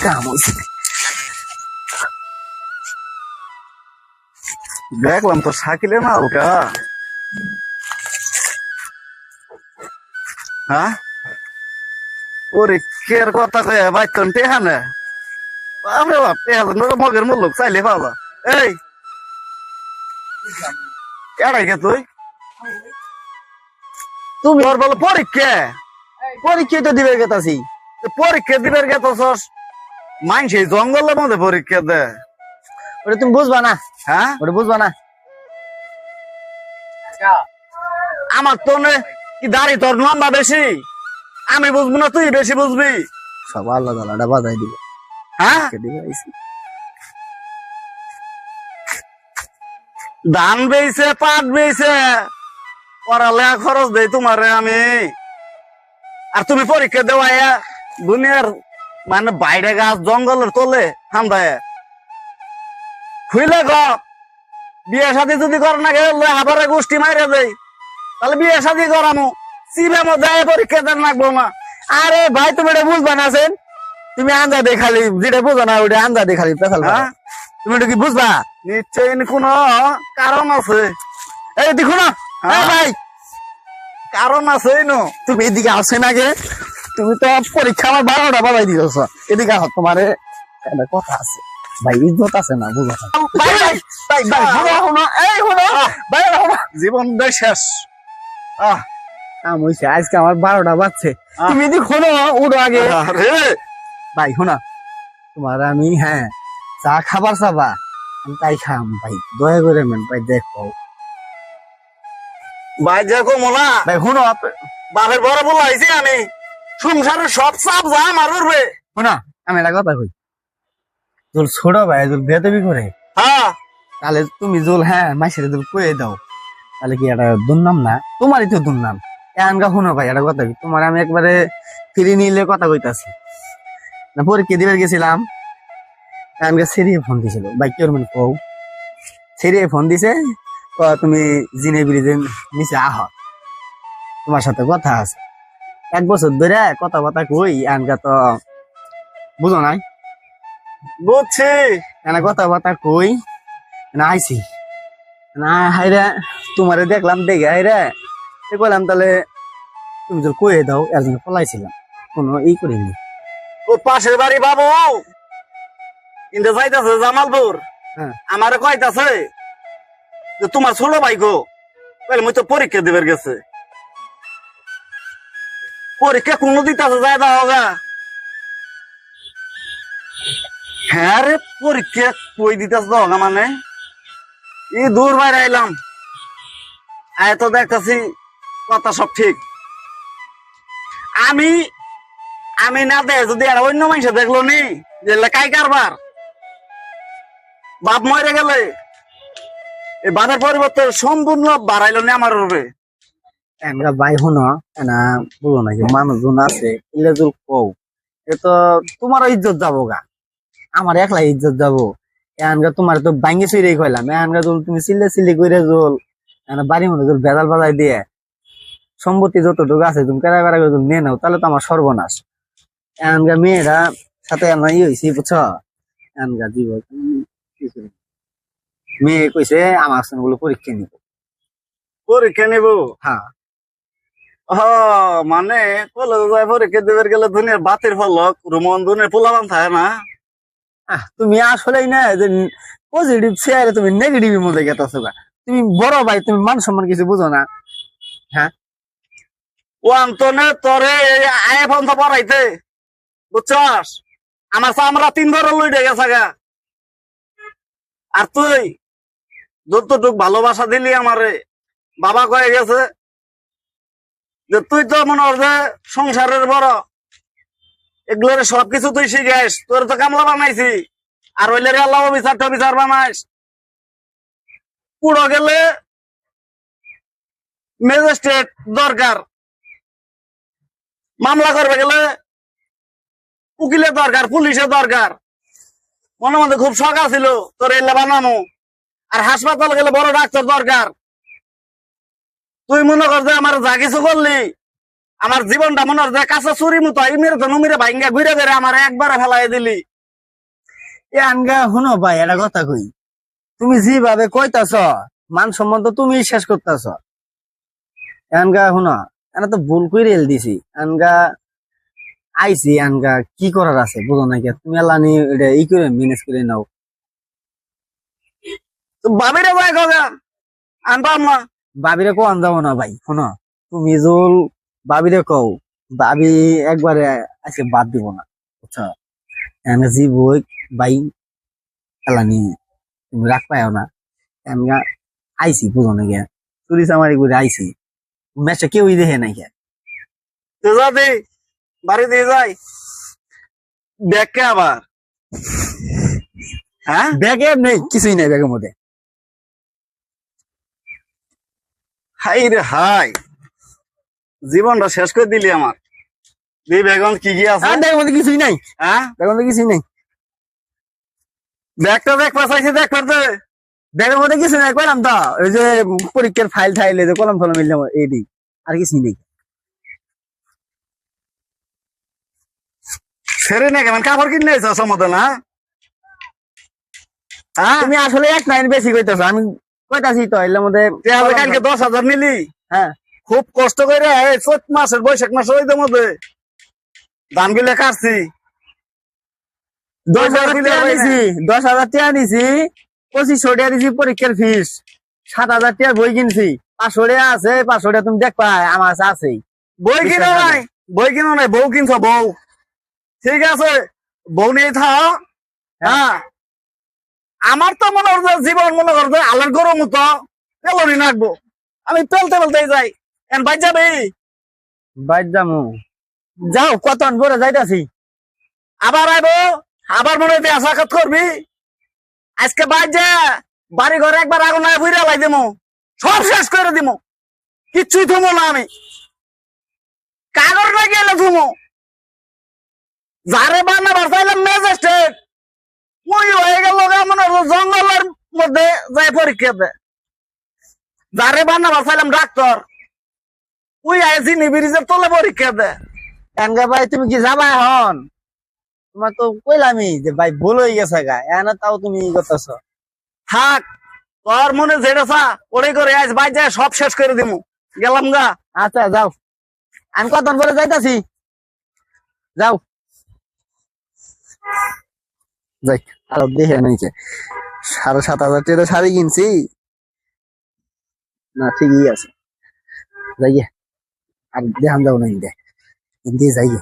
কাম হয়েছে। দেখলাম তো সাইকেলে না ওটা, হ্যাঁ ওরে কের কথা কয়ে বাইতন টেহানে বাপরে বাপ, টেহালে মগের মুল্লুক চাইলে পাওয়া। এই এড়াই গে তুই, তুমি তোর বলো পরীক্ষা, পরীক্ষা তো দিবে গেতাছি। পরীক্ষা দিবের গেছস মানছি জঙ্গলের মধ্যে পরীক্ষা দে, ওটা তুমি বুঝবা না, হ্যাঁ ওটা বুঝবা না। আমার তো কি দাড়ি তোর লম্বা বেশি, আমি বুঝবো না তুই বেশি বুঝবি, সব আলাদা আলাদা বাজাই দিবে। হ্যাঁ দিবে আইছি। ধান বেইছে পাট বেইছে পড়ালেখা খরচ দেই তোমারে আমি, আর তুমি পরীক্ষা দেওয়া দুনিয়ার মানে বাইরে গাছ জঙ্গলের তোলে হামদায় খুইলে গ বিয়ে শাদী যদি কর না গেলে আবার গোষ্ঠী মাইরে দেই, তাহলে বিয়ে শাদী করামো চিবে মধ্যে পরীক্ষা দেন রাখবো না। আরে ভাই তুমি এটা বুঝবা না সেন, তুমি আন্দা দে খালি, যেটা বুঝো না ওটা আন্দা দে খালি পেছাল। হ্যাঁ তুমি এটা কি বুঝবা? নিশ্চয় কোন কারণ আছে, এই দেখো না, হ্যাঁ। ভাই কারণ আছে নো, তুমি এদিকে আসেন আগে। তুমি তো পরীক্ষা আমার 12টা বাজাই দিয়েছ, এদিকে আহ, তোমার একটা কথা আছে ভাই, ইজ্জত আছে না, বুঝো না। ভাই ভাই ভাই ভাই শোনো, শোনো, এই শোনো ভাই, শোনো। জীবন দেয় শেষ। আহ কাম হইছে, আজকে আমার 12টা বাজছে। আহ। তুমি এদিকে শোনো, উঠো আগে। আরে ভাই শোনা, তোমার আমি হ্যাঁ চা খাবার চাবা, আমি তাই খাম ভাই, দয়া করে মেন ভাই দেখো। ভাই দেখো মোলা ভাই শোনো, বাপের বড় বলা হয়েছে আমি, সংসারের সব চাপ যা আমার উঠবে। শোনা আমি একটা কথা কই, জল ছোট ভাই জল বেতবি করে, হ্যাঁ তাহলে তুমি জল হ্যাঁ মাসের জল কয়ে দাও, তাহলে কি একটা দুর্নাম না? তোমারই তো দুর্নাম। এনকা শুনো ভাই একটা কথা, তোমার আমি একবারে ফিরে নিলে কথা কইতাছি না, পরীক্ষা দিবার গেছিলাম, এনকা সেরিয়ে ফোন দিছিল, ভাই কি মানে কও, সেরিয়ে ফোন দিছে, তুমি জিনে ব্রিজে নিচে আহ, তোমার সাথে কথা আছে। 1 বছর ধরে কথা কথা কই, এনকা তো বুঝো নাই, বুঝছি। এনা কথা বার্তা কই না আইছি না, হাইরে তোমারে দেখলাম, দেখে হাইরে কইলাম তাহলে তুমি তো কয়ে দাও, এর জন্য পলাইছিলাম, কোনো ই করিনি। ও পাশের বাড়ি বাবু কিন্তু যাইতেছে জামালপুর, হ্যাঁ আমারে কইতাছে যে তোমার ছোট ভাই গো, বলে মুই তো পরীক্ষা দিবার গেছে, পরীক্ষা কোন দিতেছে যাই দাও গা। হ্যাঁ রে পরীক্ষা কই দিতেছ দাও গা, মানে এই দূর বাইরে আইলাম, আয় তো দেখতেছি কথা সব ঠিক। আমি আমি না দেখ যদি আর অন্য মানুষ দেখলো নি যে লেখাই কারবার, বাপ মরে গেলে এই বাপের পরিবর্তে সম্পূর্ণ বাড়াইলো নি আমার রূপে। এনকা ভাই শুনো, এনা বলো নাকি মানুষজন আছে ইলে জোর কও, এ তো তোমারও ইজ্জত যাবো গা, আমার একলা ইজ্জত যাবো। এনকা তোমার তো ভাঙ্গে চুইরে কইলাম, এনকা জল তুমি চিল্লে চিল্লি কইরে জল এনা বাড়ি মনে জল বেজাল বাজাই দিয়ে সম্পত্তি যতটুকু আছে তুমি কেরা কেরা করে নিয়ে নাও, তাহলে তো আমার সর্বনাশ। এনকা মেয়েরা সাথে আমার ই হয়েছি বুঝছো, এনকা জীব মেয়ে কইছে আমার সঙ্গে বলে পরীক্ষা নিব। পরীক্ষা নিব, হ্যাঁ হ মানে কলেজ যায় পরীক্ষা দিবার গেলে দুনিয়ার বাতির ফলক রুমন দুনিয়ার পোলাবান থাকে না। তুমি আসলেই না যে পজিটিভ শেয়ারে তুমি নেগেটিভ এর মধ্যে গেতাছো গা, তুমি বড় ভাই, তুমি মান সম্মান কিছু বুঝো না। হ্যাঁ ও আন্তনে তোরে আয় পন্থা পড়াইতে বুঝছস, আমার আমরা 3 ধরে লইটে গেছে গা, আর তুই যতটুক ভালোবাসা দিলি আমারে, বাবা কয়ে গেছে যে তুই তো মনে হয় যে সংসারের বড়, এগুলোর সবকিছু তুই শিখাইস, তোর তো কামলা বানাইছি, আর ওইলে আল্লাহ বিচার বানাইস, পুরো গেলে ম্যাজিস্ট্রেট দরকার, মামলা করবে গেলে উকিলের দরকার, পুলিশের দরকার, মনে মধ্যে খুব শখ আছিল তোর এলে বানানো, আর হাসপাতাল গেলে বড় ডাক্তার দরকার। তুই মনে কর যে আমার যা কিছু করলি, আমার জীবনটা মনে হয় কাছে চুরি মতো মেরে তো নুমিরে ভাইঙ্গা ঘুরে বেড়ে আমার একবারে ফেলাই দিলি। এ আনগা শুনো ভাই একটা কথা কই, তুমি যেভাবে কইতাছ মান সম্মান তো তুমি শেষ করতেছ। আনগা শুনো, এটা তো ভুল করে এল দিছি। আনগা আইছি, আনগা কি করার আছে বুঝো না কি তুমি আল্লাহ নি এটা ই করে ম্যানেজ করে নাও। তো বাবিরে যাই গা আনবাম না। বাবিরে কো আন যাবো না ভাই, শুনো তুমি জোল বাবিরে কও, বাবি একবারে আজকে বাদ দিব না, বুঝছো? এনে জি বই ভাই এলানি তুমি রাখ পাও না। আমরা আইছি বুঝো না গিয়া, চুরি চামারি করে আইছি, ম্যাচটা কেউই দেখে নাই গিয়া। তো যাবি বাড়ি দিয়ে যাই দেখকে আবার। হ্যাঁ ব্যাগে নেই, কিছুই নাই ব্যাগের মধ্যে। হাই রে হাই, জীবনটা শেষ করে দিলি আমার। দি বেগন কি কি আছে? ব্যাগের মধ্যে কিছুই নাই, হ্যাঁ ব্যাগের মধ্যে কিছুই নাই, ব্যাগটা দেখ পাশাইছি দেখ পারতে। ব্যাগের মধ্যে কিছু নাই কইলাম তো, ওই যে পরীক্ষার ফাইল থাইলে যে কলম ফলম মিললাম এইদি, আর কিছুই নেই। সেরে না কেমন কাপড় কিনে এসো সমাধান? হ্যাঁ তুমি আসলে এক লাইন বেশি কইতেছো, আমি কইতাছি তো এর মধ্যে। তাহলে কালকে 10,000 নিলি। হ্যাঁ খুব কষ্ট করে এই চৈত মাসের বৈশাখ মাসের ওই মধ্যে ধান গুলো কাটছি। 10,000 টাকা নিছি, 10,000 টাকা নিছি, 2500 টাকা দিছি পরীক্ষার ফিস, 7,000 টাকা বই কিনছি, 500 টাকা আছে, 500 টাকা তুমি দেখবা আমার কাছে আছেই। বই কিনো নাই, বই কিনো নাই, বউ কিনছো বউ। ঠিক আছে বউ নিয়ে থাও। হ্যাঁ আমার তো মনে হচ্ছে জীবন মনে করছে আলোর গরম মতো পেলনি নাকবো। আমি পেলতে পেলতে যাই এন বাইর যাবে। বাইর যামু, যাও কতক্ষণ পরে যাইতাছি। আবার আইবো, আবার মনে হয় দেখা সাক্ষাৎ করবি। আজকে বাইর যা বাড়ি ঘরে একবার আগুন লাগে বুঝা লাই দেবো, সব শেষ করে দিবো, কিচ্ছুই থমো না আমি। কাগজ লাগে এলে থমো। যারে বানাবার চাইলাম ম্যাজিস্ট্রেট, ওই হয়ে গেল মনে হলো জঙ্গলের মধ্যে যাই পরীক্ষা দে। যারে বানাবার চাইলাম ডাক্তার, ওই আইসি ব্রিজের তলে পরীক্ষা দে। এনগা ভাই তুমি কি যাবা এখন? তোমার তো কইলামই যে ভাই ভুল হয়ে গেছে গা, এনে তাও তুমি ই করতেছ। থাক, তোর মনে যেটা চা ওটাই করে আজ বাইর যায় সব শেষ করে দিমু। গেলাম গা। আচ্ছা যাও, আমি কতক্ষণ পরে যাইতাছি, যাও। যাই আর দেখে নাইছে 7,500 টাকা শাড়ি কিনছি না, ঠিকই আছে, যাইয়ে আর দেখান যাও না, দিয়ে যাইয়ে।